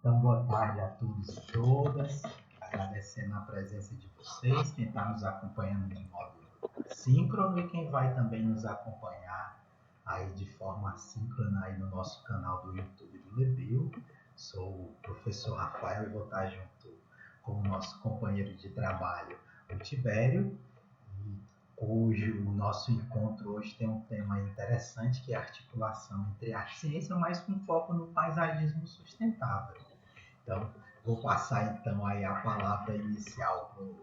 Então, boa tarde a todos e todas. Agradecendo a presença de vocês, quem está nos acompanhando de modo síncrono e quem vai também nos acompanhar aí de forma síncrona aí no nosso canal do YouTube do Lebio. Sou o professor Rafael e vou estar junto com o nosso companheiro de trabalho, o Tibério, cujo o nosso encontro hoje tem um tema interessante, que é a articulação entre a ciência, mas com foco no paisagismo sustentável. Então, vou passar então aí a palavra inicial para o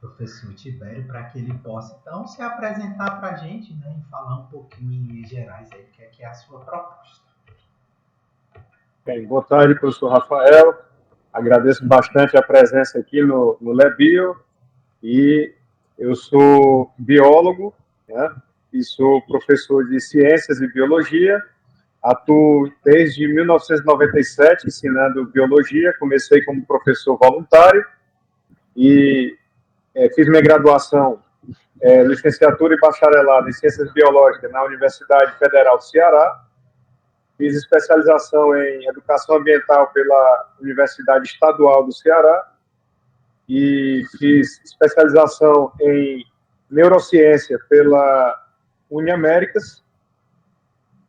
professor Tibério, para que ele possa então se apresentar para a gente, né, e falar um pouquinho em linhas gerais aí, que é a sua proposta. Bem, boa tarde, professor Rafael. Agradeço bastante a presença aqui no Lebio. E eu sou biólogo, né, e sou professor de Ciências e Biologia. Atuo desde 1997 ensinando biologia. Comecei como professor voluntário e fiz minha graduação, licenciatura e bacharelado em Ciências Biológicas na Universidade Federal do Ceará. Fiz especialização em Educação Ambiental pela Universidade Estadual do Ceará e fiz especialização em Neurociência pela Uniaméricas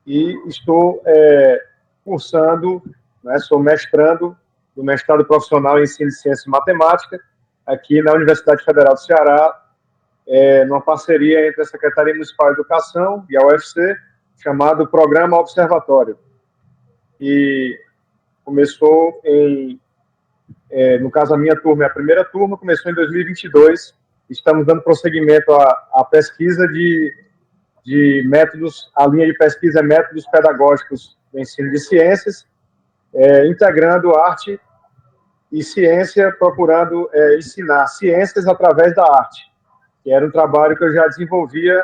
e estou cursando, né, sou mestrando no mestrado profissional em Ensino de Ciência e Matemática aqui na Universidade Federal do Ceará, numa parceria entre a Secretaria Municipal de Educação e a UFC, chamado Programa Observatório. E começou no caso, a minha turma, a primeira turma, começou em 2022. Estamos dando prosseguimento à pesquisa de métodos, a linha de pesquisa é métodos pedagógicos do ensino de ciências, integrando arte e ciência, procurando ensinar ciências através da arte, que era um trabalho que eu já desenvolvia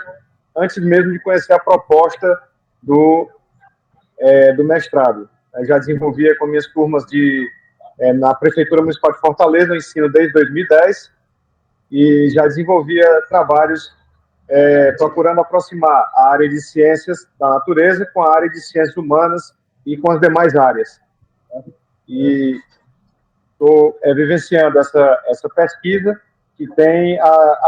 antes mesmo de conhecer a proposta do mestrado. Eu já desenvolvia com minhas turmas na Prefeitura Municipal de Fortaleza, eu ensino desde 2010, e já desenvolvia trabalhos procurando aproximar a área de ciências da natureza com a área de ciências humanas e com as demais áreas. E estou vivenciando essa pesquisa que tem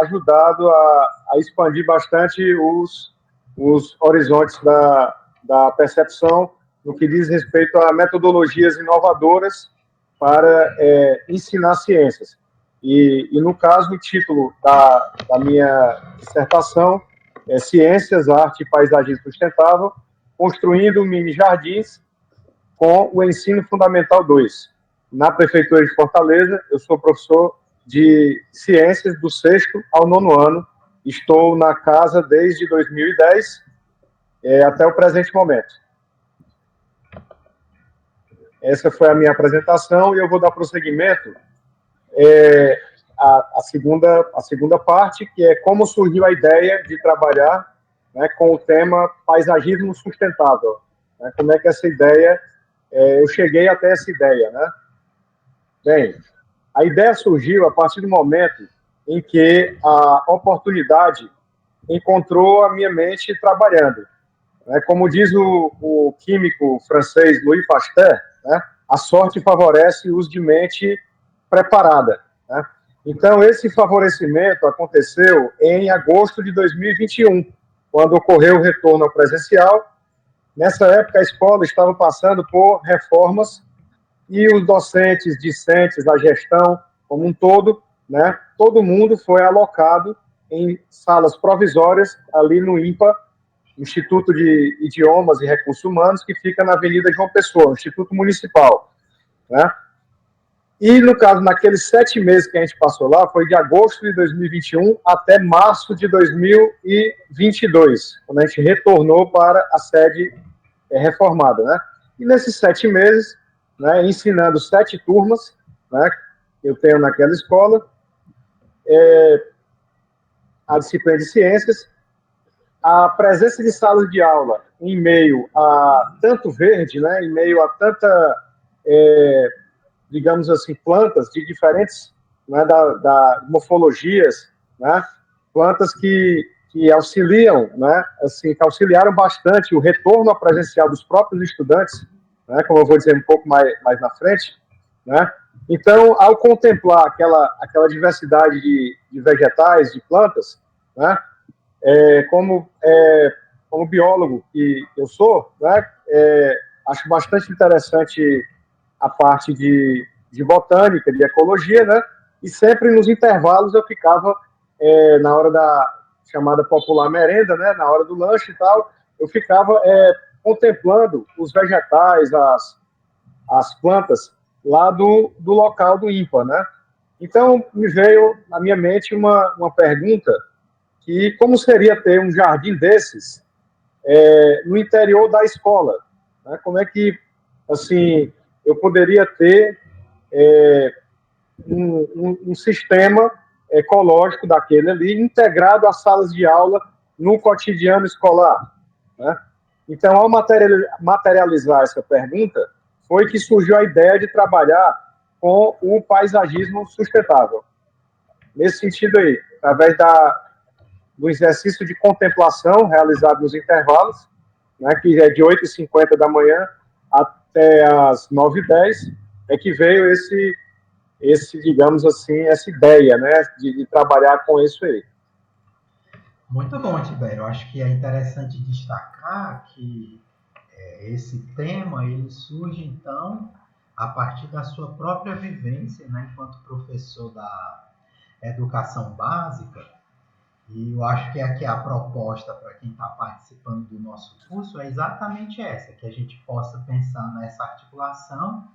ajudado a expandir bastante os horizontes da percepção no que diz respeito a metodologias inovadoras para ensinar ciências. E, no caso, o título da minha dissertação é Ciências, Arte e Paisagismo Sustentável, construindo mini-jardins com o Ensino Fundamental 2. Na Prefeitura de Fortaleza, eu sou professor de Ciências do 6º ao 9º ano. Estou na casa desde 2010 até o presente momento. Essa foi a minha apresentação e eu vou dar prosseguimento à segunda parte, que é como surgiu a ideia de trabalhar, né, com o tema paisagismo sustentável. Né, como é que essa ideia, eu cheguei até essa ideia, né? Bem, a ideia surgiu a partir do momento em que a oportunidade encontrou a minha mente trabalhando. Né, como diz o químico francês Louis Pasteur, né, a sorte favorece o uso de mente preparada. Né? Então, esse favorecimento aconteceu em agosto de 2021, quando ocorreu o retorno ao presencial. Nessa época, a escola estava passando por reformas e os docentes, discentes, a gestão como um todo, né, todo mundo foi alocado em salas provisórias ali no INPA, Instituto de Idiomas e Recursos Humanos, que fica na Avenida João Pessoa, Instituto Municipal. Né? E, no caso, naqueles 7 meses que a gente passou lá, foi de agosto de 2021 até março de 2022, quando a gente retornou para a sede reformada. Né? E nesses 7 meses, né, ensinando 7 turmas, né, que eu tenho naquela escola, a disciplina de ciências, a presença de salas de aula em meio a tanto verde, né, em meio a tanta, digamos assim, plantas de diferentes, né, morfologias, né, plantas que auxiliam, né, assim, que auxiliaram bastante o retorno ao presencial dos próprios estudantes, né, como eu vou dizer um pouco mais na frente, né? Então, ao contemplar aquela diversidade de vegetais, de plantas, né? Como biólogo que eu sou, né? Acho bastante interessante a parte de botânica, de ecologia, né? E sempre nos intervalos eu ficava, na hora da chamada popular merenda, né? Na hora do lanche e tal, eu ficava contemplando os vegetais, as plantas lá do local do INPA, né? Então, me veio na minha mente uma pergunta que como seria ter um jardim desses no interior da escola? Né? Como é que, assim, eu poderia ter um sistema ecológico daquele ali, integrado às salas de aula no cotidiano escolar? Né? Então, ao materializar essa pergunta, foi que surgiu a ideia de trabalhar com o paisagismo sustentável. Nesse sentido aí, através do exercício de contemplação realizado nos intervalos, né, que é de 8h50 da manhã até as 9h10, é que veio digamos assim, essa ideia, né, de trabalhar com isso aí. Muito bom, Tibério. Eu acho que é interessante destacar que esse tema ele surge então a partir da sua própria vivência, né, enquanto professor da educação básica. E eu acho que aqui a proposta para quem está participando do nosso curso é exatamente essa, que a gente possa pensar nessa articulação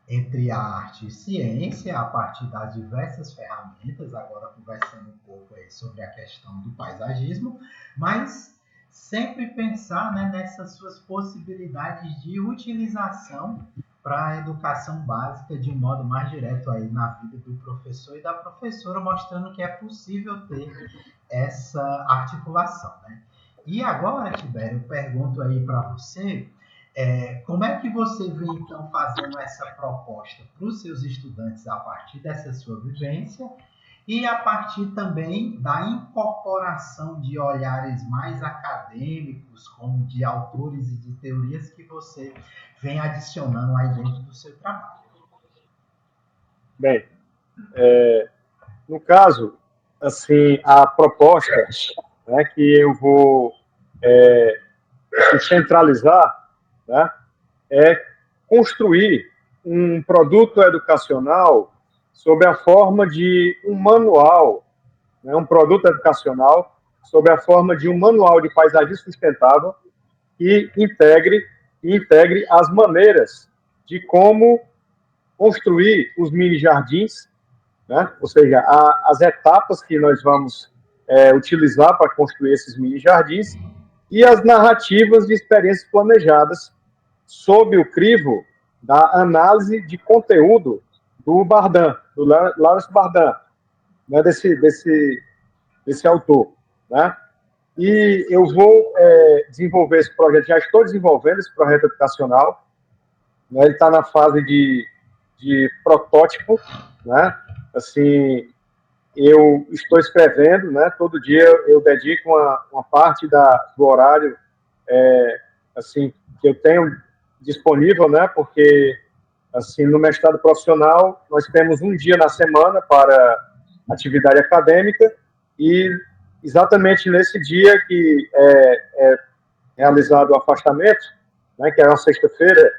entre a arte e ciência, a partir das diversas ferramentas, agora conversando um pouco aí sobre a questão do paisagismo, mas sempre pensar, né, nessas suas possibilidades de utilização para a educação básica de um modo mais direto aí na vida do professor e da professora, mostrando que é possível ter essa articulação, né? E agora, Tibério, eu pergunto aí para você, como é que você vem, então, fazendo essa proposta para os seus estudantes a partir dessa sua vivência e a partir também da incorporação de olhares mais acadêmicos, como de autores e de teorias que você vem adicionando aí dentro do seu trabalho? Bem, no caso, assim, a proposta, né, que eu vou centralizar, né, é construir um produto educacional sob a forma de um manual, né, um produto educacional sob a forma de um manual de paisagismo sustentável que integre as maneiras de como construir os mini jardins, né? Ou seja, as etapas que nós vamos utilizar para construir esses mini jardins e as narrativas de experiências planejadas sob o crivo da análise de conteúdo do Bardan, do Lawrence Bardan, né? desse autor, né? E eu vou desenvolver esse projeto, já estou desenvolvendo esse projeto educacional, né? Ele está na fase de protótipo, né? Assim, eu estou escrevendo, né? Todo dia eu dedico uma parte do horário, assim, que eu tenho disponível, né? Porque, assim, no mestrado profissional, nós temos um dia na semana para atividade acadêmica e exatamente nesse dia que é realizado o afastamento, né? Que é uma sexta-feira,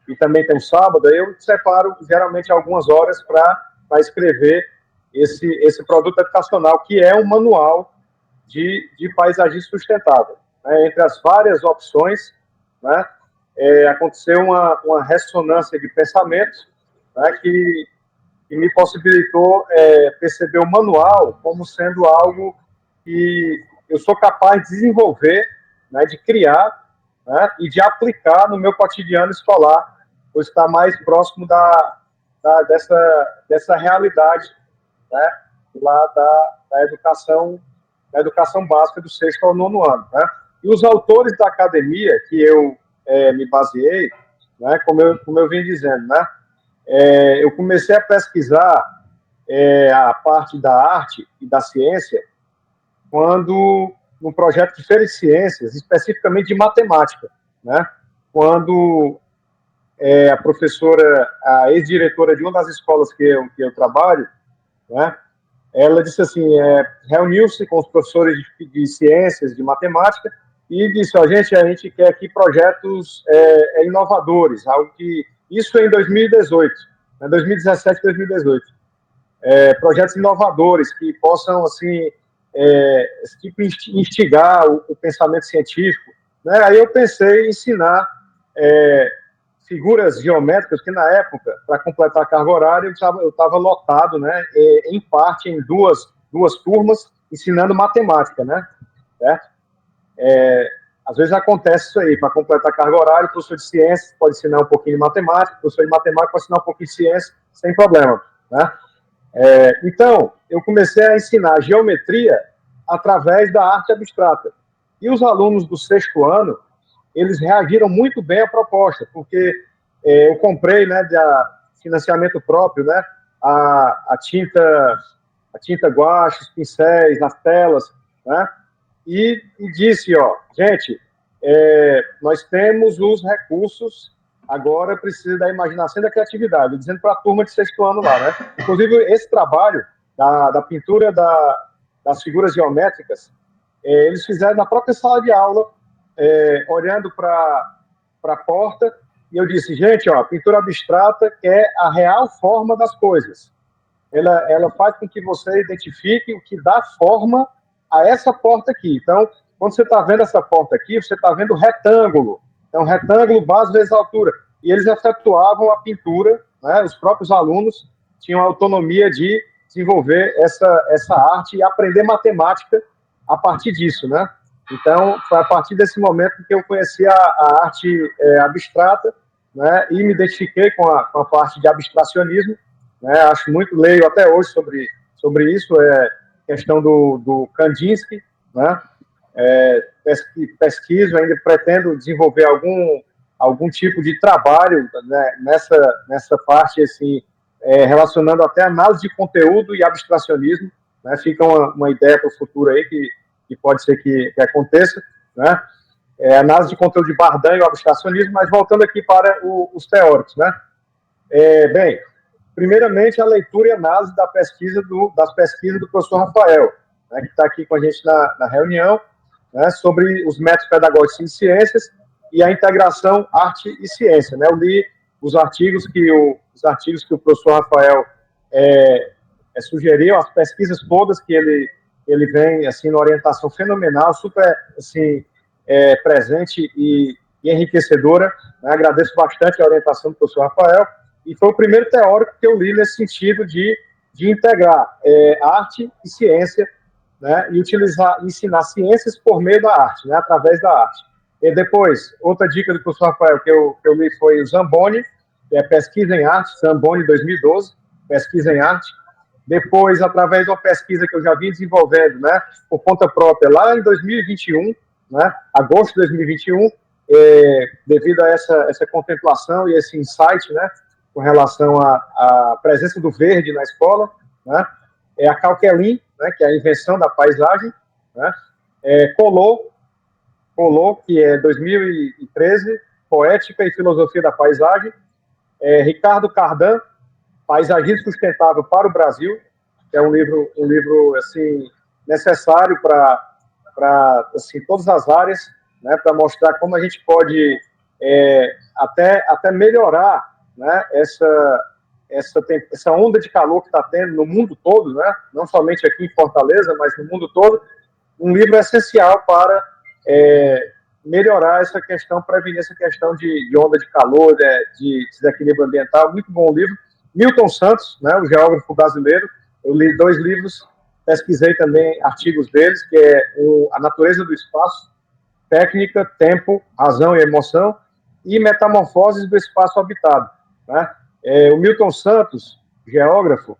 e também tem um sábado, eu separo geralmente algumas horas para escrever esse produto educacional, que é um manual de paisagismo sustentável. Né? Entre as várias opções, né, aconteceu uma ressonância de pensamento, né, que me possibilitou perceber o manual como sendo algo que eu sou capaz de desenvolver, né, de criar, né, e de aplicar no meu cotidiano escolar, pois está mais próximo dessa realidade, né, lá da educação básica do sexto ao nono ano. Né? E os autores da academia que eu me baseei, né, como eu vim dizendo, né, eu comecei a pesquisar a parte da arte e da ciência quando, no projeto de Feira de Ciências, especificamente de matemática, né, quando a professora, a ex-diretora de uma das escolas que eu trabalho, né, ela disse assim, reuniu-se com os professores de ciências, de matemática, e disse, a gente quer aqui projetos inovadores, algo que... Isso em 2018, né, 2017, 2018. Projetos inovadores que possam, assim, tipo, instigar o pensamento científico. Né? Aí eu pensei em ensinar figuras geométricas, que na época, para completar a carga horária, eu estava lotado, né, em parte, em duas turmas, ensinando matemática, né, certo? Às vezes acontece isso aí, para completar a carga horária, o professor de ciências pode ensinar um pouquinho de matemática, o professor de matemática pode ensinar um pouquinho de ciência, sem problema, né? Então, eu comecei a ensinar geometria através da arte abstrata. E os alunos do 6º ano, eles reagiram muito bem à proposta, porque eu comprei, né, de financiamento próprio, né, a tinta guache, os pincéis, as telas, né, e disse, ó, gente, nós temos os recursos, agora precisa da imaginação e da criatividade, dizendo para a turma de 6º ano lá, né, inclusive esse trabalho da pintura das figuras geométricas, eles fizeram na própria sala de aula, olhando para a porta, e eu disse, gente, ó, a pintura abstrata é a real forma das coisas. Ela faz com que você identifique o que dá forma a essa porta aqui. Então, quando você está vendo essa porta aqui, você está vendo o retângulo. É um retângulo, base vezes altura. E eles efetuavam a pintura, né, os próprios alunos tinham a autonomia de desenvolver essa arte e aprender matemática a partir disso, né? Então, foi a partir desse momento que eu conheci a arte abstrata, né, e me identifiquei com a parte de abstracionismo, né, acho muito, leio até hoje sobre isso, questão do Kandinsky, né, pesquiso, ainda pretendo desenvolver algum tipo de trabalho, né, nessa parte, assim, relacionando até análise de conteúdo e abstracionismo, né, fica uma ideia para o futuro aí que pode ser que aconteça, né? Análise de conteúdo de Bardan e o abstracionismo, mas voltando aqui para os teóricos, né? Bem, primeiramente a leitura e análise das pesquisas do professor Rafael, né, que está aqui com a gente na reunião, né, sobre os métodos pedagógicos em ciências e a integração arte e ciência, né? Eu li os artigos que o professor Rafael sugeriu, as pesquisas todas que ele vem, assim, numa orientação fenomenal, super, assim, presente e enriquecedora, né? Agradeço bastante a orientação do professor Rafael, e foi o primeiro teórico que eu li nesse sentido de integrar arte e ciência, né? E ensinar ciências por meio da arte, né? Através da arte. E depois, outra dica do professor Rafael que eu li foi o Zamboni, que é Pesquisa em Arte, Zamboni 2012, Pesquisa em Arte. Depois, através de uma pesquisa que eu já vim desenvolvendo, né, por conta própria, lá em 2021, né, agosto de 2021, devido a essa contemplação e esse insight, né, com relação à presença do verde na escola, né, a Calquelin, né, que é a invenção da paisagem, né, Colot, que é 2013, Poética e Filosofia da Paisagem, Ricardo Cardan, Paisagismo Sustentável para o Brasil, que é um livro assim, necessário para assim, todas as áreas, né, para mostrar como a gente pode até melhorar, né, essa onda de calor que está tendo no mundo todo, né, não somente aqui em Fortaleza, mas no mundo todo. Um livro essencial para melhorar essa questão, prevenir essa questão de onda de calor, de desequilíbrio ambiental. Muito bom livro. Milton Santos, né, o geógrafo brasileiro, eu li 2 livros, pesquisei também artigos deles, que é A Natureza do Espaço, Técnica, Tempo, Razão e Emoção, e Metamorfoses do Espaço Habitado. Né? O Milton Santos, geógrafo,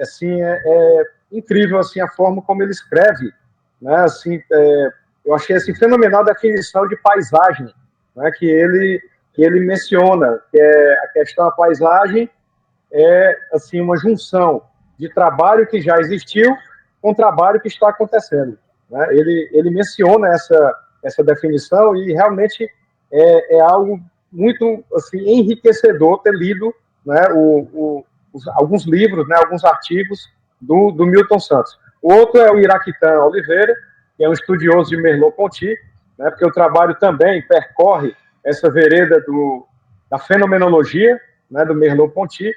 assim, incrível assim, a forma como ele escreve, né? Assim, eu achei assim, fenomenal a definição de paisagem, né, que ele menciona, que é a questão da paisagem assim, uma junção de trabalho que já existiu com trabalho que está acontecendo. Né? Ele menciona essa definição e realmente é algo muito assim, enriquecedor ter lido, né, alguns livros, né, alguns artigos do Milton Santos. O outro é o Iraquitã Oliveira, que é um estudioso de Merleau-Ponty, né, porque o trabalho também percorre essa vereda da fenomenologia, né, do Merleau-Ponty,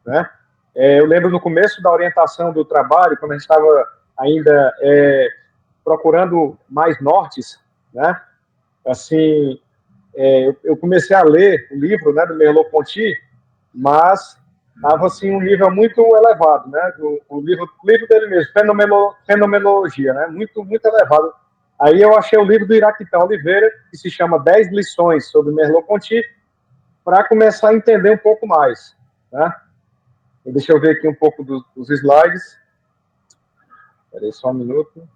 né. Eu lembro no começo da orientação do trabalho, quando a gente estava ainda procurando mais nortes, né, assim, eu comecei a ler o livro, né, do Merleau-Ponty, mas estava assim um nível muito elevado, né, o livro dele mesmo, fenomenologia, né, muito elevado. Aí eu achei o livro do Iraquitã Oliveira, que se chama 10 lições sobre Merleau-Ponty, para começar a entender um pouco mais, né. Deixa eu ver aqui um pouco dos slides. Espera aí só um minuto.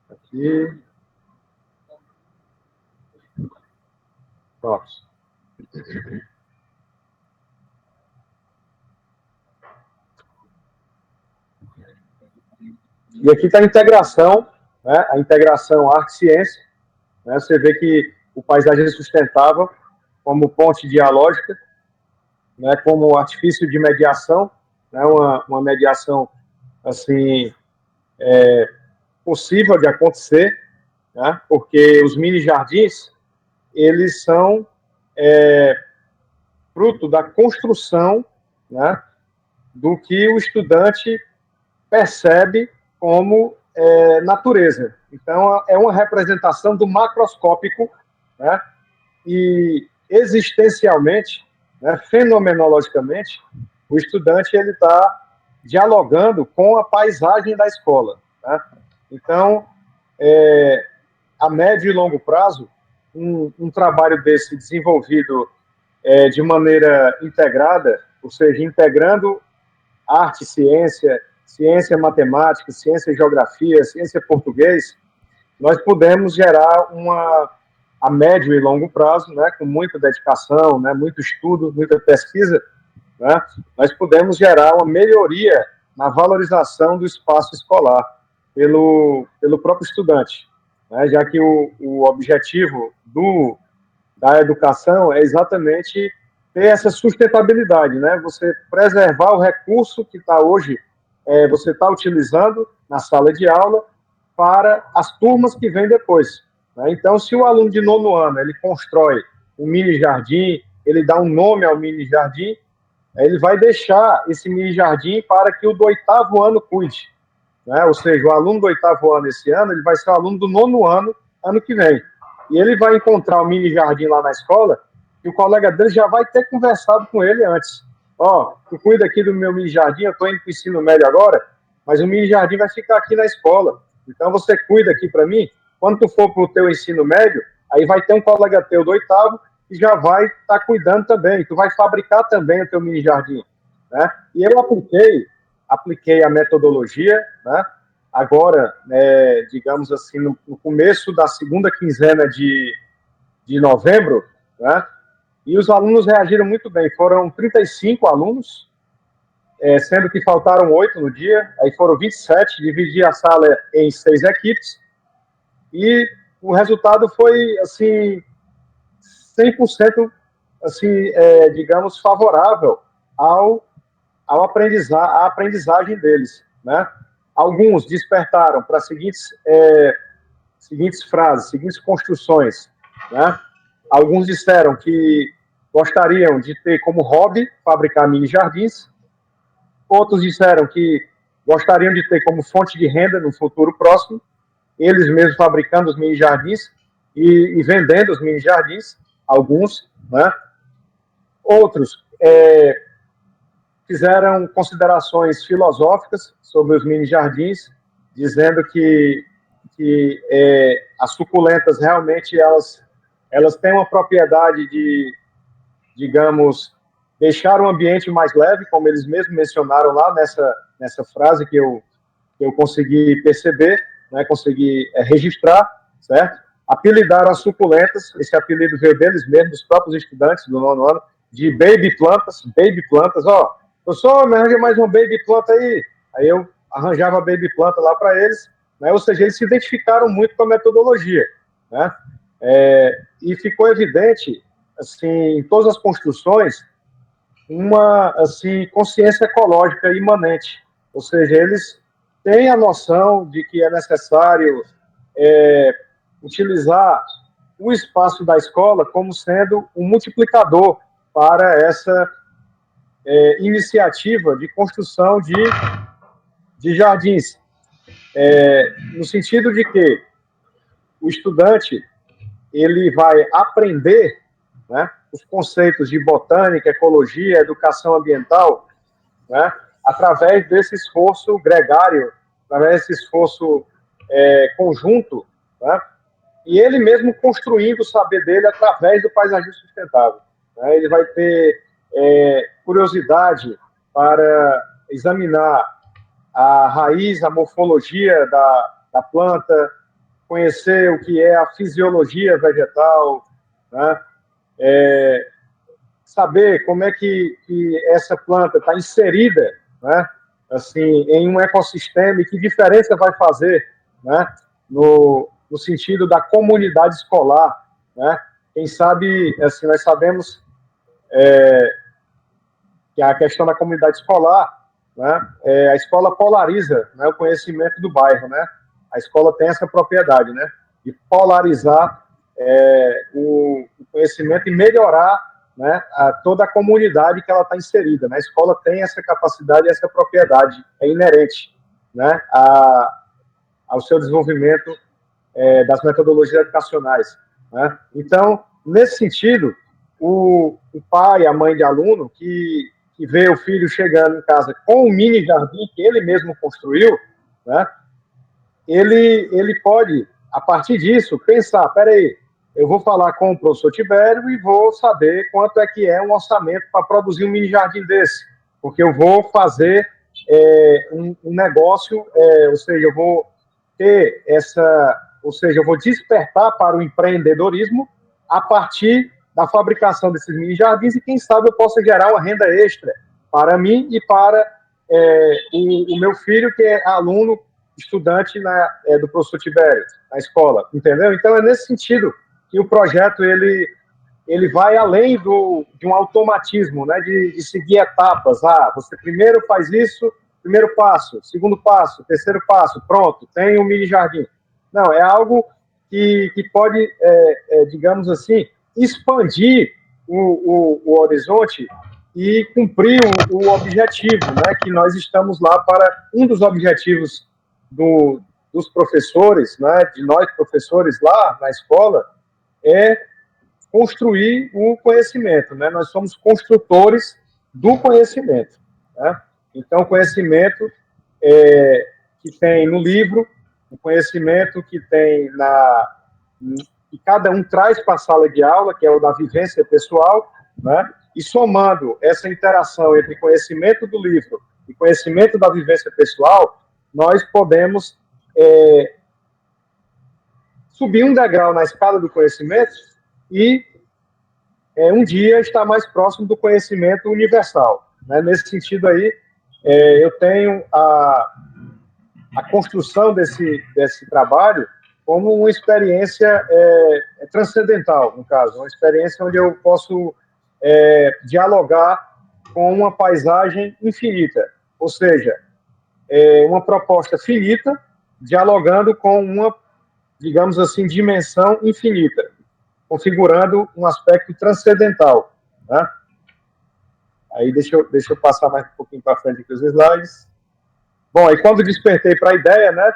Aqui. Pronto. E aqui está a integração, né? A integração arte-ciência. Né? Você vê que o paisagismo sustentável como ponte dialógica, né? Como artifício de mediação, né? Uma mediação assim possível de acontecer, né? Porque os mini-jardins, eles são fruto da construção, né? Do que o estudante percebe como natureza. Então, é uma representação do macroscópico, né? E existencialmente, né, fenomenologicamente, o estudante ele está dialogando com a paisagem da escola. Né? Então, a médio e longo prazo, um trabalho desse desenvolvido de maneira integrada, ou seja, integrando arte, ciência matemática, ciência geografia, ciência português, nós pudemos gerar a médio e longo prazo, né, com muita dedicação, né, muito estudo, muita pesquisa, né, nós pudemos gerar uma melhoria na valorização do espaço escolar pelo próprio estudante, né, já que o objetivo da educação é exatamente ter essa sustentabilidade, né? Você preservar o recurso que está hoje, você está utilizando na sala de aula para as turmas que vêm depois. Né? Então, se o aluno de nono ano ele constrói um mini jardim, ele dá um nome ao mini jardim, ele vai deixar esse mini jardim para que o do oitavo ano cuide. Né? Ou seja, o aluno do oitavo ano esse ano, ele vai ser o aluno do nono ano que vem. E ele vai encontrar o mini jardim lá na escola e o colega dele já vai ter conversado com ele antes. Ó, tu cuida aqui do meu mini jardim, eu estou indo para o ensino médio agora, mas o mini jardim vai ficar aqui na escola. Então você cuida aqui para mim. Quando tu for para o teu ensino médio, aí vai ter um colega teu do oitavo que já vai estar cuidando também. Tu vai fabricar também o teu mini jardim. Né? E eu apliquei a metodologia, né? Agora, digamos assim, no começo da segunda quinzena de novembro, né? E os alunos reagiram muito bem. Foram 35 alunos, sendo que faltaram 8 no dia, aí foram 27, dividi a sala em 6 equipes, e o resultado foi, assim, 100%, assim, digamos, favorável à aprendizagem deles, né? Alguns despertaram para seguintes frases, seguintes construções, né? Alguns disseram que gostariam de ter como hobby fabricar mini jardins. Outros disseram que gostariam de ter como fonte de renda no futuro próximo, eles mesmos fabricando os mini jardins e vendendo os mini jardins, alguns, né? Outros fizeram considerações filosóficas sobre os mini jardins, dizendo que as suculentas realmente elas têm uma propriedade de, digamos, deixar o ambiente mais leve, como eles mesmos mencionaram lá nessa frase que eu consegui perceber, né, consegui registrar, certo? Apelidaram as suculentas, esse apelido veio deles mesmos, dos próprios estudantes do nono ano, de baby plantas, ó, professor, me arranja mais uma baby planta aí. Aí eu arranjava a baby planta lá para eles, né? Ou seja, eles se identificaram muito com a metodologia, né? E ficou evidente, assim, em todas as construções, uma assim, consciência ecológica imanente. Ou seja, eles têm a noção de que é necessário utilizar o espaço da escola como sendo um multiplicador para essa iniciativa de construção de jardins, no sentido de que o estudante ele vai aprender, né, os conceitos de botânica, ecologia, educação ambiental, né, através desse esforço gregário, através desse esforço conjunto, né, e ele mesmo construindo o saber dele através do paisagismo sustentável. Né, ele vai ter curiosidade para examinar a raiz, a morfologia da planta, conhecer o que é a fisiologia vegetal, né? Saber como é que essa planta está inserida, né? Assim, em um ecossistema e que diferença vai fazer, né? No sentido da comunidade escolar, né? Quem sabe, assim, nós sabemos que a questão da comunidade escolar, né? A escola polariza, né, o conhecimento do bairro, né? A escola tem essa propriedade, né, de polarizar o conhecimento e melhorar, né, toda a comunidade que ela está inserida. Né? A escola tem essa capacidade, essa propriedade, é inerente, né, ao seu desenvolvimento das metodologias educacionais. Né? Então, nesse sentido, o pai, a mãe de aluno, que vê o filho chegando em casa com um mini jardim que ele mesmo construiu, né, ele pode, a partir disso, pensar, peraí, eu vou falar com o professor Tibério e vou saber quanto é que é um orçamento para produzir um mini jardim desse, porque eu vou fazer um negócio, ou seja, eu vou ter ou seja, eu vou despertar para o empreendedorismo a partir da fabricação desses mini jardins e quem sabe eu possa gerar uma renda extra para mim e para o meu filho, que é aluno, estudante do professor Tibério, na escola, entendeu? Então é nesse sentido que o projeto ele vai além de um automatismo, né, de seguir etapas. Você primeiro faz isso, primeiro passo, segundo passo, terceiro passo, pronto, tem um mini jardim. Não, é algo que pode, digamos assim, expandir o horizonte e cumprir o objetivo, né, que nós estamos lá para um dos objetivos dos professores, né, de nós professores lá na escola, é construir o conhecimento, né? Nós somos construtores do conhecimento, né? Então, o conhecimento que tem no livro, o conhecimento que tem que cada um traz para a sala de aula, que é o da vivência pessoal, né? E somando essa interação entre conhecimento do livro e conhecimento da vivência pessoal, nós podemos subir um degrau na escala do conhecimento e um dia estar mais próximo do conhecimento universal. Né? Nesse sentido aí, eu tenho a construção desse trabalho como uma experiência transcendental, no caso, uma experiência onde eu posso dialogar com uma paisagem infinita, ou seja, uma proposta finita dialogando com uma, digamos assim, dimensão infinita, configurando um aspecto transcendental. Né? Aí deixa eu passar mais um pouquinho para frente aqui os slides. Bom, aí quando despertei para a ideia, né,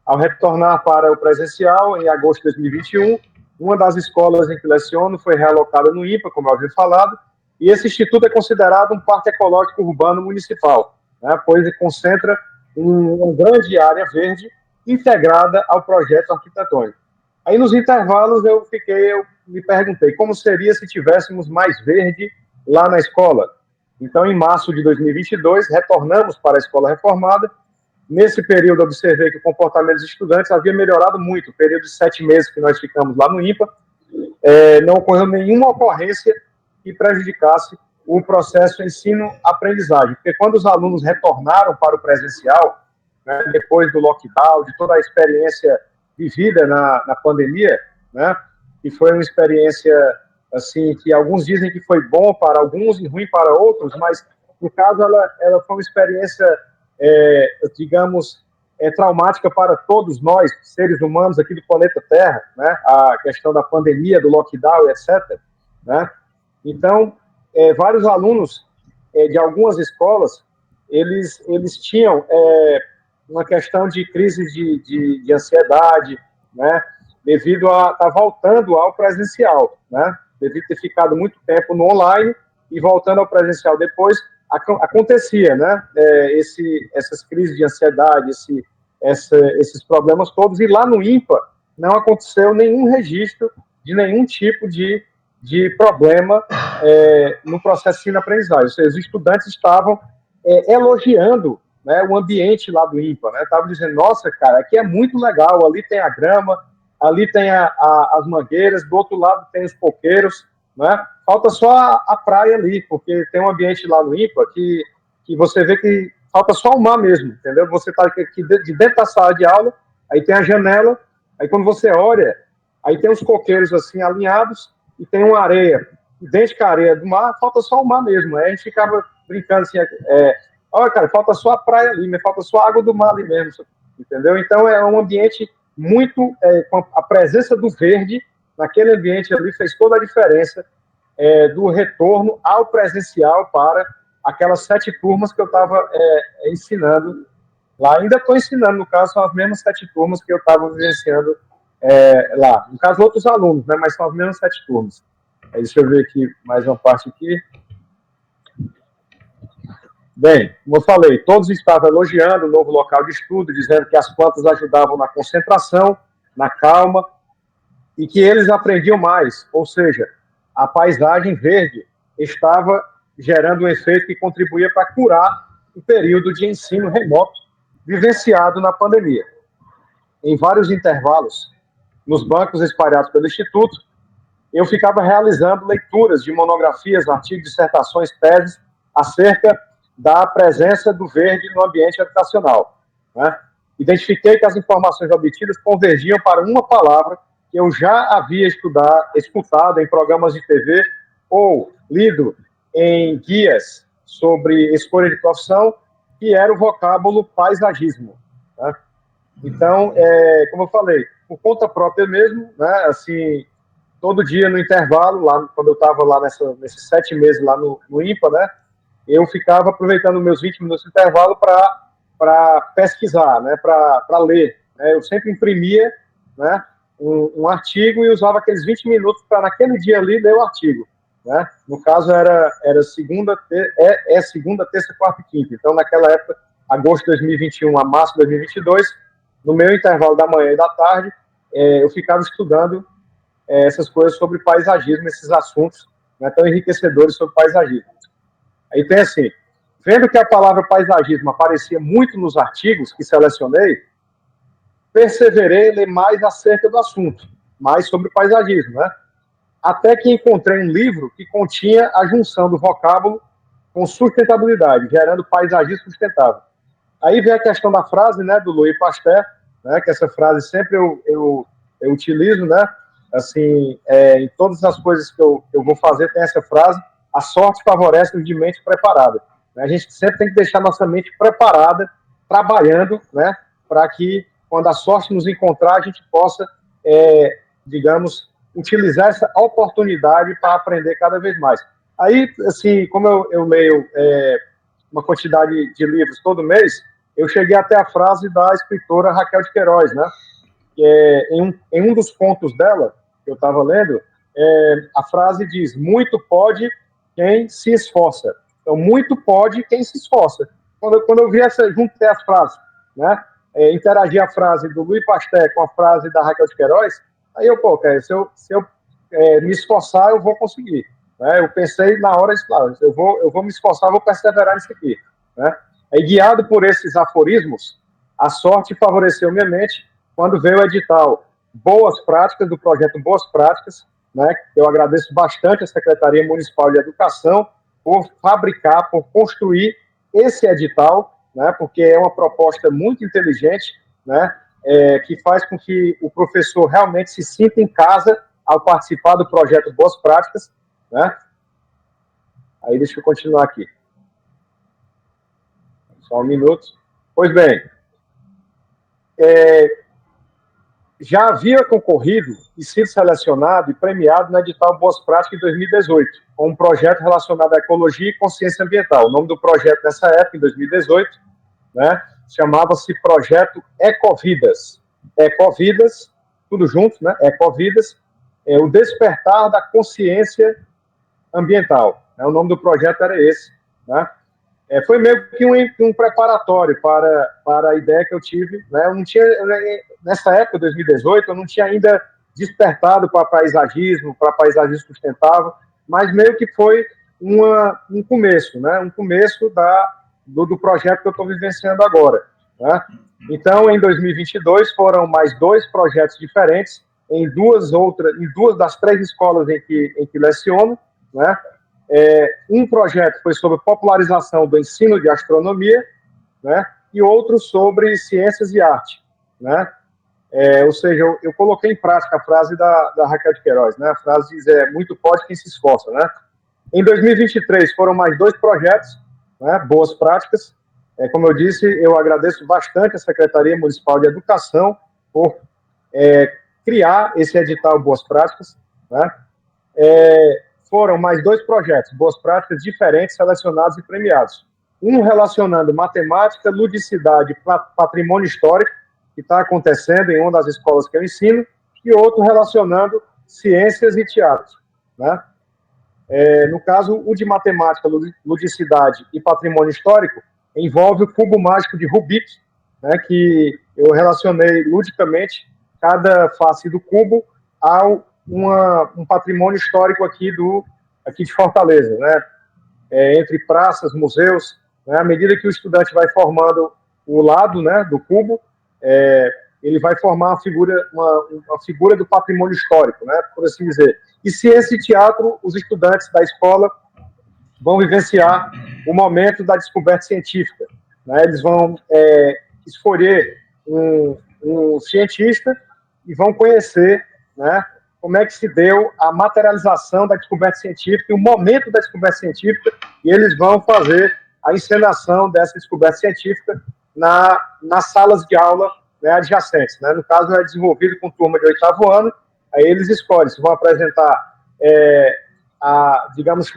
ao retornar para o presencial, em agosto de 2021, uma das escolas em que leciono foi realocada no INPA, como eu havia falado, e esse instituto é considerado um parque ecológico urbano municipal, né, pois ele concentra uma grande área verde integrada ao projeto arquitetônico. Aí, nos intervalos, eu me perguntei como seria se tivéssemos mais verde lá na escola. Então, em março de 2022, retornamos para a escola reformada. Nesse período, observei que o comportamento dos estudantes havia melhorado muito. O período de 7 meses que nós ficamos lá no INPA, não ocorreu nenhuma ocorrência que prejudicasse o processo ensino-aprendizagem. Porque quando os alunos retornaram para o presencial, né, depois do lockdown, de toda a experiência vivida na pandemia, né, que foi uma experiência, assim, que alguns dizem que foi bom para alguns e ruim para outros, mas, no caso, ela foi uma experiência, digamos, traumática para todos nós, seres humanos aqui do planeta Terra, né? A questão da pandemia, do lockdown, etc., né? Então, vários alunos de algumas escolas, eles tinham uma questão de crise de ansiedade, né? Devido a estar voltando ao presencial, né? Devido a ter ficado muito tempo no online e voltando ao presencial depois, acontecia, né? Essas crises de ansiedade, esses problemas todos, e lá no IMPA não aconteceu nenhum registro de nenhum tipo de problema no processo de ensino-aprendizagem. Ou seja, os estudantes estavam elogiando, né, o ambiente lá do IMPA, né? Estavam dizendo, nossa, cara, aqui é muito legal, ali tem a grama, ali tem as mangueiras, do outro lado tem os coqueiros, né? Falta só a praia ali, porque tem um ambiente lá no IMPA que você vê que falta só o mar mesmo, entendeu? Você está aqui de dentro da sala de aula, aí tem a janela, aí quando você olha, aí tem os coqueiros assim alinhados e tem uma areia, idêntica à areia do mar, falta só o mar mesmo. Aí a gente ficava brincando assim, olha, cara, falta só a praia ali, mas falta só a água do mar ali mesmo, entendeu? Então é um ambiente muito, com a presença do verde naquele ambiente ali fez toda a diferença do retorno ao presencial para aquelas 7 turmas que eu estava ensinando lá. Ainda estou ensinando, no caso, são as mesmas 7 turmas que eu estava vivenciando lá. No caso, outros alunos, né, mas são as mesmas 7 turmas. Deixa eu ver aqui mais uma parte aqui. Bem, como eu falei, todos estavam elogiando o novo local de estudo, dizendo que as plantas ajudavam na concentração, na calma, e que eles aprendiam mais, ou seja, a paisagem verde estava gerando um efeito que contribuía para curar o período de ensino remoto vivenciado na pandemia. Em vários intervalos, nos bancos espalhados pelo Instituto, eu ficava realizando leituras de monografias, artigos, dissertações, teses acerca da presença do verde no ambiente educacional, né? Identifiquei que as informações obtidas convergiam para uma palavra que eu já havia escutado em programas de TV ou lido em guias sobre escolha de profissão, que era o vocábulo paisagismo, né? Então, como eu falei, por conta própria mesmo, né, assim, todo dia no intervalo, lá, quando eu estava lá nesses 7 meses lá no IMPA, né, eu ficava aproveitando meus 20 minutos de intervalo para pesquisar, né, para ler, né? Eu sempre imprimia, né, um artigo e usava aqueles 20 minutos para, naquele dia ali, ler o artigo, né? No caso, era segunda, terça, quarta e quinta. Então, naquela época, agosto de 2021 a março de 2022, no meu intervalo da manhã e da tarde, eu ficava estudando essas coisas sobre paisagismo, esses assuntos, né, tão enriquecedores sobre paisagismo. Aí tem assim, vendo que a palavra paisagismo aparecia muito nos artigos que selecionei, perseverei em ler mais acerca do assunto, mais sobre paisagismo, né? Até que encontrei um livro que continha a junção do vocábulo com sustentabilidade, gerando paisagismo sustentável. Aí vem a questão da frase, né, do Louis Pasteur, né, que essa frase sempre eu utilizo, né, assim, em todas as coisas que eu vou fazer tem essa frase: a sorte favorece os de mente preparada. A gente sempre tem que deixar nossa mente preparada, trabalhando, né, para que quando a sorte nos encontrar, a gente possa, digamos, utilizar essa oportunidade para aprender cada vez mais. Aí, assim, como eu leio uma quantidade de livros todo mês, eu cheguei até a frase da escritora Raquel de Queiroz, né? Em um dos contos dela, que eu estava lendo, a frase diz: muito pode quem se esforça. Então, muito pode quem se esforça. Quando eu vi juntei as frases, né? Interagir a frase do Louis Pasteur com a frase da Raquel de Queiroz, aí cara, se eu me esforçar, eu vou conseguir. Né? Eu pensei na hora, claro, eu vou me esforçar, vou perseverar nisso aqui. Né? Aí, guiado por esses aforismos, a sorte favoreceu minha mente quando veio o edital Boas Práticas, do projeto Boas Práticas, né? Eu agradeço bastante à Secretaria Municipal de Educação por fabricar, por construir esse edital, né? Porque é uma proposta muito inteligente, né? Que faz com que o professor realmente se sinta em casa ao participar do projeto Boas Práticas, né? Aí deixa eu continuar aqui. Só um minuto. Pois bem, já havia concorrido e sido selecionado e premiado no edital Boas Práticas em 2018, com um projeto relacionado à ecologia e consciência ambiental. O nome do projeto nessa época, em 2018, né, chamava-se Projeto Ecovidas. Ecovidas, tudo junto, né? Ecovidas, o despertar da consciência ambiental. O nome do projeto era esse, né? Foi meio que um preparatório para a ideia que eu tive, né? Eu não tinha, nessa época, 2018, eu não tinha ainda despertado para paisagismo sustentável, mas meio que foi um começo, né? Um começo do projeto que eu estou vivenciando agora, né? Então, em 2022, foram mais 2 projetos diferentes, em duas das 3 escolas em que leciono, né? Um projeto foi sobre popularização do ensino de astronomia, né? E outro sobre ciências e arte, né? Ou seja, eu coloquei em prática a frase da Raquel de Queiroz, né? A frase diz, muito pode quem se esforça, né? Em 2023 foram mais 2 projetos, né? Boas práticas. Como eu disse, eu agradeço bastante a Secretaria Municipal de Educação por criar esse edital Boas Práticas, né? Foram mais 2 projetos, Boas Práticas diferentes, selecionados e premiados. Um relacionando matemática, ludicidade, patrimônio histórico, que está acontecendo em uma das escolas que eu ensino, e outro relacionando ciências e teatro, né? No caso, o de matemática, ludicidade e patrimônio histórico envolve o cubo mágico de Rubik, né, que eu relacionei ludicamente cada face do cubo a um patrimônio histórico aqui de Fortaleza, né? Entre praças, museus, né? À medida que o estudante vai formando o lado, né, do cubo, ele vai formar uma figura do patrimônio histórico, né, por assim dizer. E ciência e teatro, os estudantes da escola vão vivenciar o momento da descoberta científica, né? Eles vão escolher um cientista e vão conhecer, né, como é que se deu a materialização da descoberta científica, o momento da descoberta científica, e eles vão fazer a encenação dessa descoberta científica nas salas de aula, né, adjacentes, né? No caso, é desenvolvido com turma de 8º ano, aí eles escolhem se vão apresentar, digamos,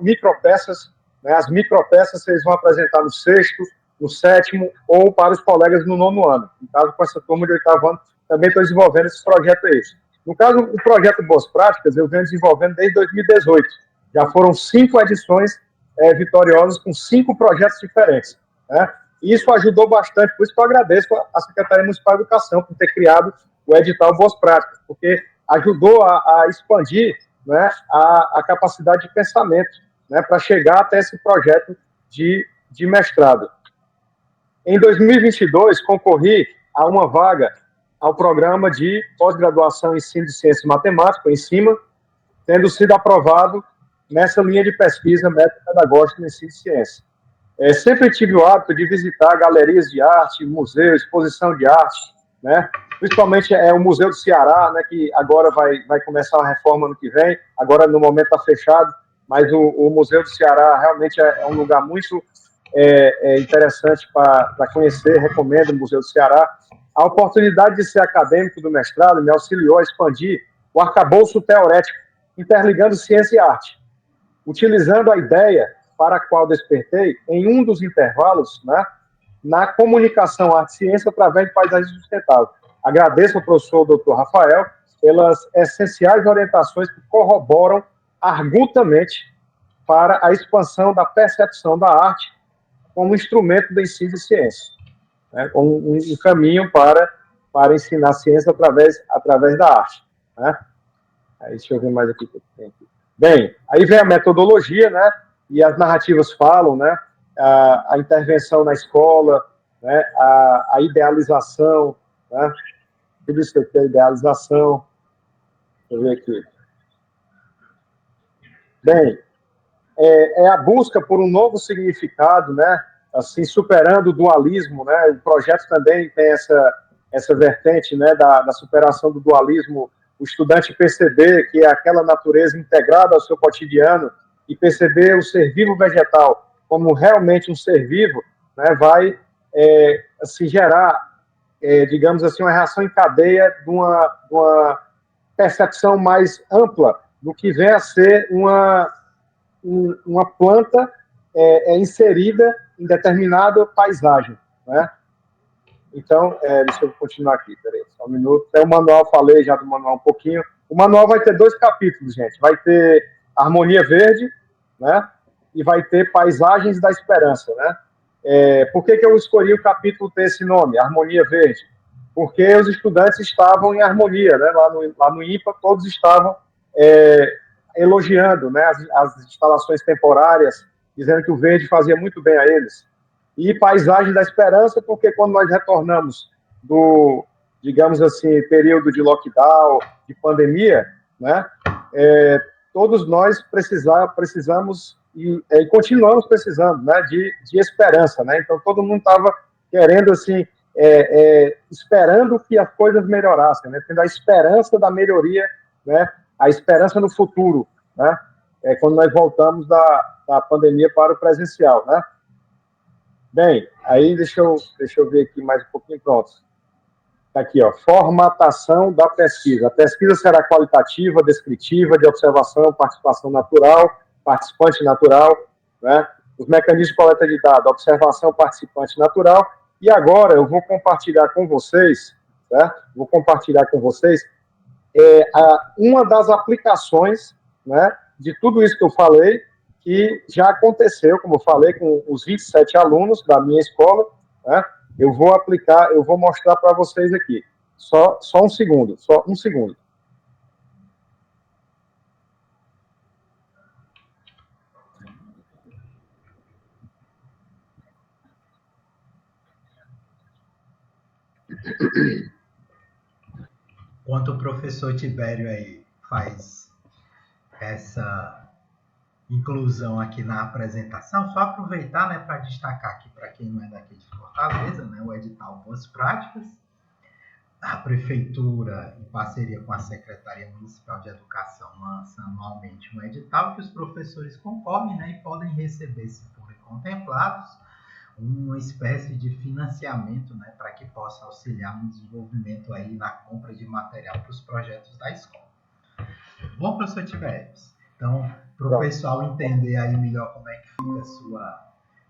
micropeças, né? As micropeças eles vão apresentar no 6º, no 7º, ou para os colegas no 9º ano. No caso, com essa turma de 8º ano, também estou desenvolvendo esse projeto aí. No caso, o projeto Boas Práticas, eu venho desenvolvendo desde 2018. Já foram 5 edições vitoriosas com 5 projetos diferentes, né? E isso ajudou bastante, por isso que eu agradeço à Secretaria Municipal de Educação por ter criado o edital Boas Práticas, porque ajudou a expandir, né, a capacidade de pensamento, né, para chegar até esse projeto de mestrado. Em 2022, concorri a uma vaga ao programa de pós-graduação em ensino de ciência e matemática, em cima, tendo sido aprovado nessa linha de pesquisa método-pedagógica no ensino de ciência. Sempre tive o hábito de visitar galerias de arte, museus, exposição de arte, né? Principalmente o Museu do Ceará, né, que agora vai começar uma reforma no que vem, agora no momento está fechado, mas o Museu do Ceará realmente é um lugar muito interessante para conhecer, recomendo o Museu do Ceará. A oportunidade de ser acadêmico do mestrado me auxiliou a expandir o arcabouço teorético, interligando ciência e arte, utilizando a ideia para a qual despertei em um dos intervalos, né, na comunicação arte-ciência através de paisagismo sustentável. Agradeço ao professor Dr. Rafael pelas essenciais orientações que corroboram argutamente para a expansão da percepção da arte como instrumento do ensino de ciência, né, como um caminho para ensinar ciência através da arte, né? Aí, deixa eu ver mais aqui. Bem, aí vem a metodologia, né? E as narrativas falam, né? A intervenção na escola, né? A idealização, né? Tudo isso aqui é idealização. Deixa eu ver aqui. Bem, é a busca por um novo significado, né? Assim, superando o dualismo, né? O projeto também tem essa vertente, né? Da superação do dualismo, o estudante perceber que é aquela natureza integrada ao seu cotidiano e perceber o ser vivo vegetal como realmente um ser vivo, né, vai se gerar, digamos assim, uma reação em cadeia de uma percepção mais ampla do que vem a ser uma planta inserida em determinada paisagem, né? Então, deixa eu continuar aqui, peraí, só um minuto. Até o manual, falei já do manual um pouquinho. O manual vai ter 2 capítulos, gente. Vai ter Harmonia Verde, né? E vai ter Paisagens da Esperança, né? Por que eu escolhi o capítulo ter esse nome, Harmonia Verde? Porque os estudantes estavam em harmonia, né? Lá no IMPA, todos estavam elogiando, né, as instalações temporárias, dizendo que o verde fazia muito bem a eles. E Paisagem da Esperança, porque quando nós retornamos do, digamos assim, período de lockdown, de pandemia, né, todos nós precisamos e continuamos precisando, né, de esperança, né? Então todo mundo estava querendo assim, esperando que as coisas melhorassem, né? Tendo a esperança da melhoria, né? A esperança no futuro, né? Quando nós voltamos da pandemia para o presencial, né? Bem, aí deixa eu ver aqui mais um pouquinho, pronto. Está aqui, ó, formatação da pesquisa. A pesquisa será qualitativa, descritiva, de observação, participação natural, participante natural, né? Os mecanismos de coleta de dados, observação, participante natural. E agora eu vou compartilhar com vocês, certo? Vou compartilhar com vocês uma das aplicações, né, de tudo isso que eu falei, que já aconteceu, como eu falei, com os 27 alunos da minha escola, né? Eu vou mostrar para vocês aqui. Só um segundo, só um segundo. Enquanto o professor Tibério aí faz essa inclusão aqui na apresentação, só aproveitar, né, para destacar aqui para quem não é daqui de Fortaleza, né, o edital Boas Práticas. A Prefeitura, em parceria com a Secretaria Municipal de Educação, lança anualmente um edital que os professores concorrem, né, e podem receber, se forem contemplados, uma espécie de financiamento, né, para que possa auxiliar no desenvolvimento aí na compra de material para os projetos da escola. Bom, professor Tibério, então, para o pessoal entender aí melhor como é que fica a sua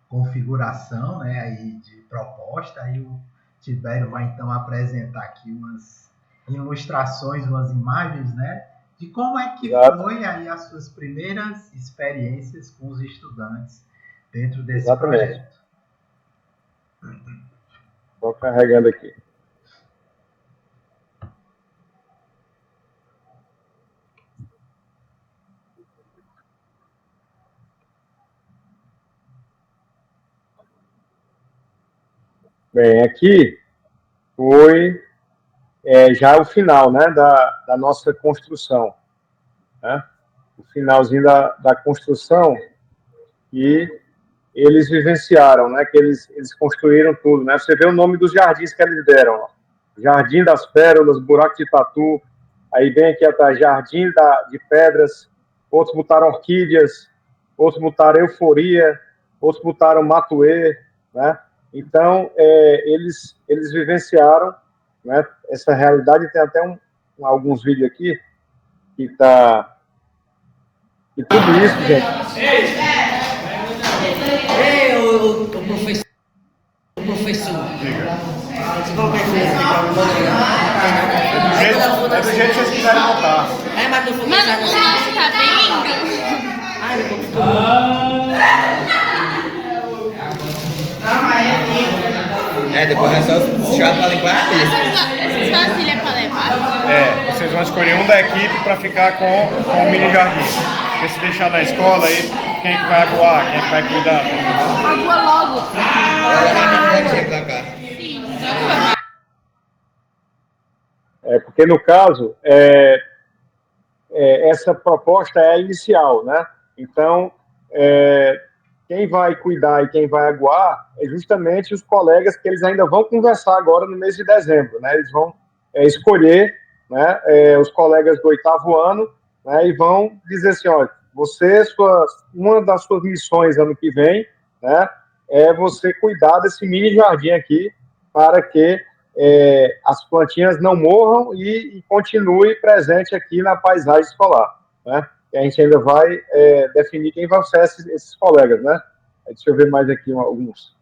configuração, né, aí de proposta, aí o Tibério vai então apresentar aqui umas ilustrações, umas imagens, né, de como é que foi aí as suas primeiras experiências com os estudantes dentro desse projeto. Estou carregando aqui. Bem, aqui foi já o final, né, da nossa construção, né? O finalzinho da construção, e eles vivenciaram, né, que eles construíram tudo, né? Você vê o nome dos jardins que eles deram, ó. Jardim das Pérolas, Buraco de Tatu, aí bem aqui atrás, Jardim de Pedras, outros botaram orquídeas, outros botaram euforia, outros botaram matuê, né? Então, eles vivenciaram, né, essa realidade. Tem até alguns vídeos aqui que tá... E tudo isso, gente... O professor. Você coloca aí do jeito que vocês quiserem montar. Mas não foi. Mano, o nosso tá bem lindo. Ai, meu computador. Depois é só chato pra limpar a mesa. Essas vasilhas pra levar? Vocês vão escolher um da equipe para ficar com o mini jardim. Porque se deixar na escola aí, quem é que vai aguar, quem é que vai cuidar? Agua logo. Porque no caso, essa proposta é a inicial, né? Então, quem vai cuidar e quem vai aguar é justamente os colegas que eles ainda vão conversar agora no mês de dezembro, né? Eles vão escolher né, os colegas do 8º ano, né, e vão dizer assim, olha, uma das suas missões ano que vem, né, é você cuidar desse mini jardim aqui para que as plantinhas não morram e continue presente aqui na paisagem escolar, né? E a gente ainda vai definir quem vão ser esses colegas, né? Deixa eu ver mais aqui alguns.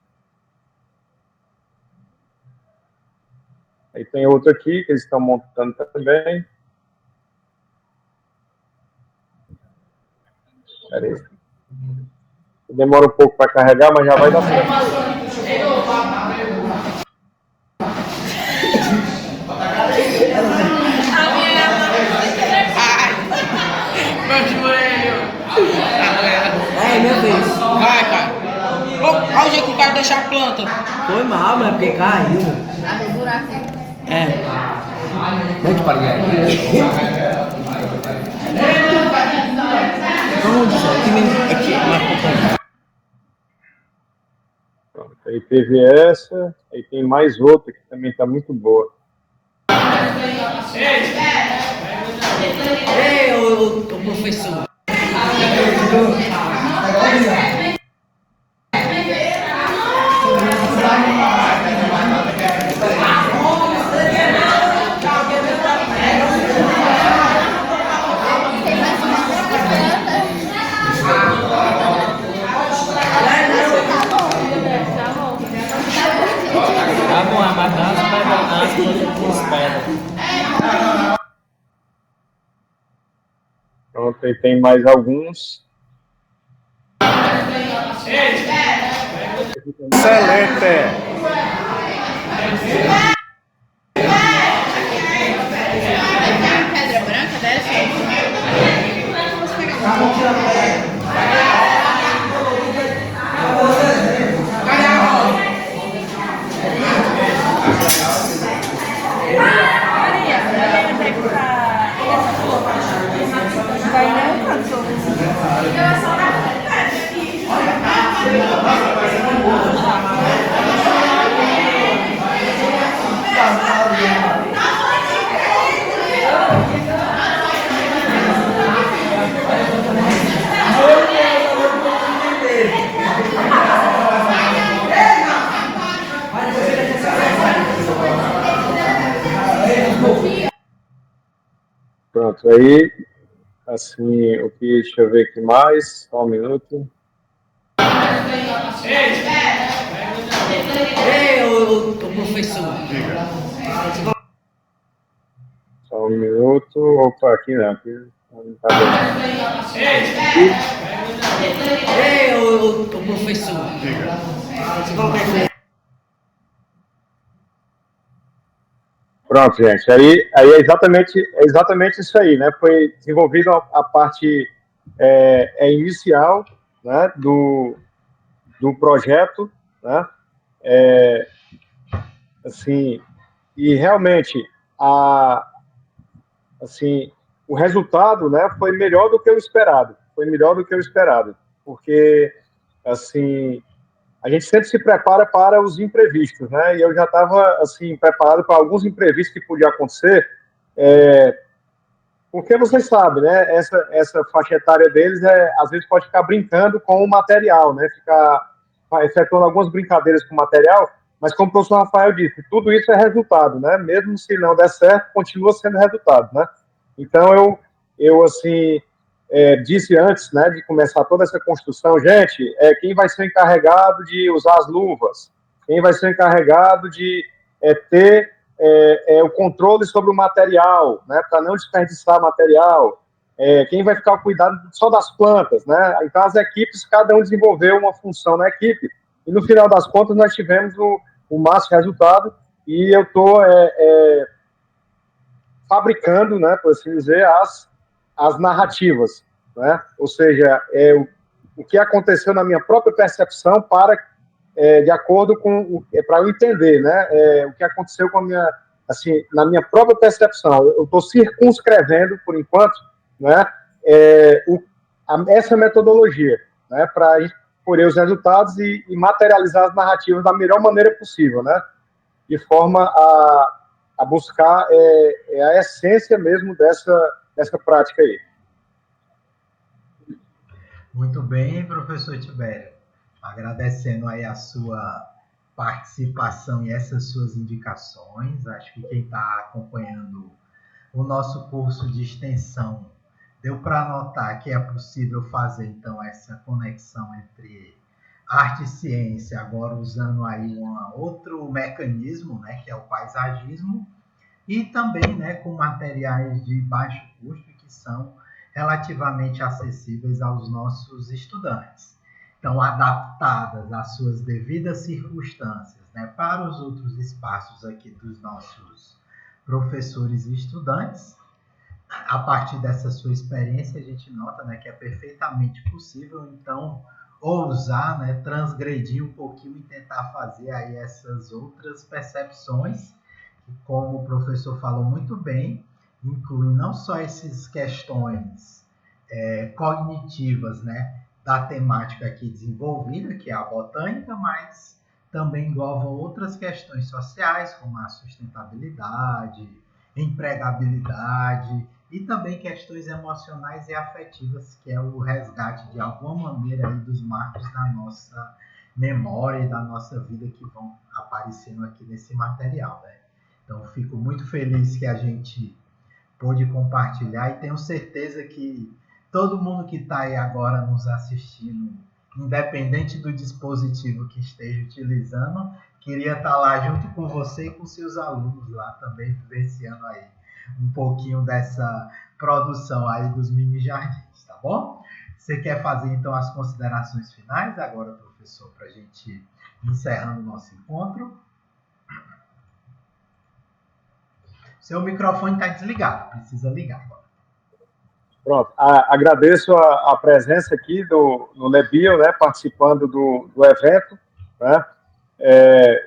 Aí tem outro aqui que eles estão montando também. Peraí. Demora um pouco para carregar, mas já vai dar certo. É, minha vez. Vai, pai. Olha o jeito que o cara deixa a planta. Foi mal, mas é porque caiu. Abre o buraco. Muito para Pronto, aí teve essa, aí tem mais outra que também está muito boa. Ei, o professor. Tá bom, a matança vai voltar as coisas que esperam. Pronto, aí tem mais alguns. Excelente! Pedra branca dessa? Pronto, aí, assim, o que, deixa eu ver aqui mais, só um minuto. Ei, o professor. Só um minuto, opa, aqui não, aqui não tá bem. Ei, o professor. Pronto, gente, aí é exatamente isso aí, né? Foi desenvolvida a parte inicial, né, do projeto, né? Assim, e realmente assim, o resultado, né, foi melhor do que o esperado. Foi melhor do que o esperado, porque assim, a gente sempre se prepara para os imprevistos, né? E eu já estava assim preparado para alguns imprevistos que podiam acontecer, porque vocês sabem, né? Essa faixa etária deles às vezes pode ficar brincando com o material, né? Ficar efetuando algumas brincadeiras com o material, mas como o professor Rafael disse, tudo isso é resultado, né? Mesmo se não der certo, continua sendo resultado, né? Então eu assim disse antes, né, de começar toda essa construção, gente, quem vai ser encarregado de usar as luvas, quem vai ser encarregado de ter o controle sobre o material, né, para não desperdiçar material, quem vai ficar cuidado só das plantas, né, então as equipes, cada um desenvolveu uma função na equipe, e no final das contas nós tivemos o máximo resultado, e eu estou fabricando, né, por assim dizer, as narrativas, né? Ou seja, o que aconteceu na minha própria percepção de acordo com para eu entender, né? O que aconteceu com a minha, assim, na minha própria percepção. Eu estou circunscrevendo por enquanto, né? Essa metodologia, né? Para colher os resultados e materializar as narrativas da melhor maneira possível, né? De forma a a buscar a essência mesmo dessa prática aí. Muito bem, professor Tibério. Agradecendo aí a sua participação e essas suas indicações. Acho que quem está acompanhando o nosso curso de extensão deu para notar que é possível fazer, então, essa conexão entre arte e ciência, agora usando aí outro mecanismo, né, que é o paisagismo, e também, né, com materiais de baixo custo que são relativamente acessíveis aos nossos estudantes. Então, adaptadas às suas devidas circunstâncias, né, para os outros espaços aqui dos nossos professores e estudantes. A partir dessa sua experiência, a gente nota, né, que é perfeitamente possível, então, ousar, né, transgredir um pouquinho e tentar fazer aí essas outras percepções, que, como o professor falou muito bem, incluem não só essas questões cognitivas, né, da temática aqui desenvolvida, que é a botânica, mas também engloba outras questões sociais, como a sustentabilidade, empregabilidade e também questões emocionais e afetivas, que é o resgate de alguma maneira aí dos marcos da nossa memória e da nossa vida que vão aparecendo aqui nesse material, né? Então, fico muito feliz que a gente pôde compartilhar e tenho certeza que todo mundo que está aí agora nos assistindo, independente do dispositivo que esteja utilizando, queria estar lá junto com você e com seus alunos lá também, vivenciando aí um pouquinho dessa produção aí dos mini jardins, tá bom? Você quer fazer então as considerações finais agora, professor, para a gente ir encerrando o nosso encontro? Seu microfone está desligado, precisa ligar agora. Pronto, agradeço a presença aqui no LabBio, né, participando do evento, né?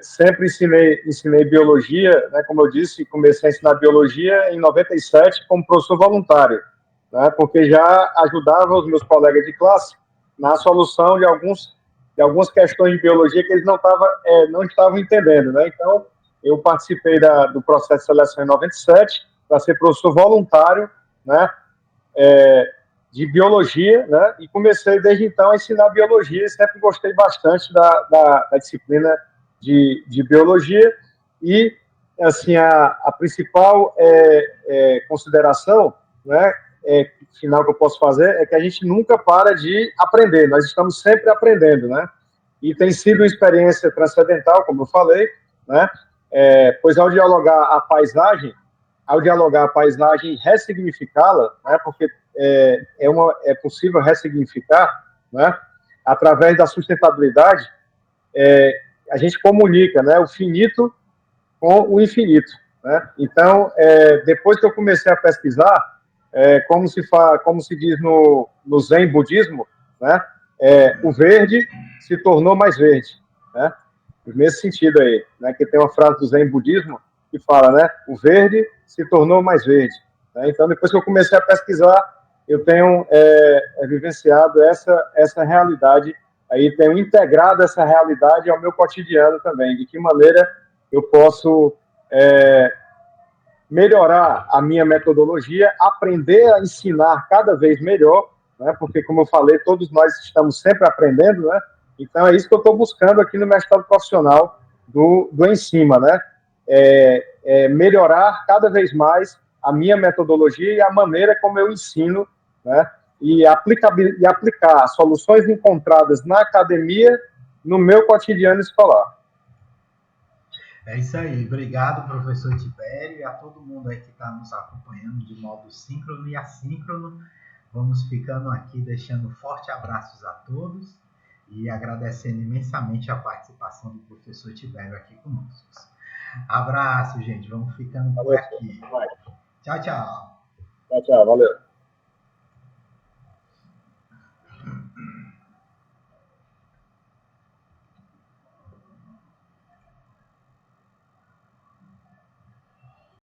Sempre ensinei biologia, né, como eu disse, comecei a ensinar biologia em 97 como professor voluntário, né, porque já ajudava os meus colegas de classe na solução de algumas questões de biologia que eles não estavam entendendo, né? Então, eu participei do processo de seleção em 97 para ser professor voluntário, né, de biologia, né, e comecei desde então a ensinar biologia, sempre gostei bastante da disciplina de biologia, e assim, a principal consideração, né, final que eu posso fazer, é que a gente nunca para de aprender, nós estamos sempre aprendendo, né, e tem sido uma experiência transcendental, como eu falei, né, pois ao dialogar a paisagem e ressignificá-la, né, porque é possível ressignificar, né, através da sustentabilidade, a gente comunica, né, o finito com o infinito, né? Então, depois que eu comecei a pesquisar, como se diz no Zen budismo, né, o verde se tornou mais verde, né? Nesse sentido aí, né, que tem uma frase do Zen budismo que fala, né, o verde se tornou mais verde, né? Então, depois que eu comecei a pesquisar, eu tenho vivenciado essa realidade, aí tenho integrado essa realidade ao meu cotidiano também, de que maneira eu posso melhorar a minha metodologia, aprender a ensinar cada vez melhor, né, porque, como eu falei, todos nós estamos sempre aprendendo, né? Então, é isso que eu estou buscando aqui no mestrado profissional do Ensima, né? Melhorar cada vez mais a minha metodologia e a maneira como eu ensino, né? E aplicar soluções encontradas na academia no meu cotidiano escolar. É isso aí. Obrigado, professor Tibério, e a todo mundo aí que está nos acompanhando de modo síncrono e assíncrono. Vamos ficando aqui, deixando forte abraços a todos e agradecendo imensamente a participação do professor Tibério aqui conosco. Abraço, gente. Vamos ficando por aqui. Tchau, tchau. Tchau, tchau. Valeu.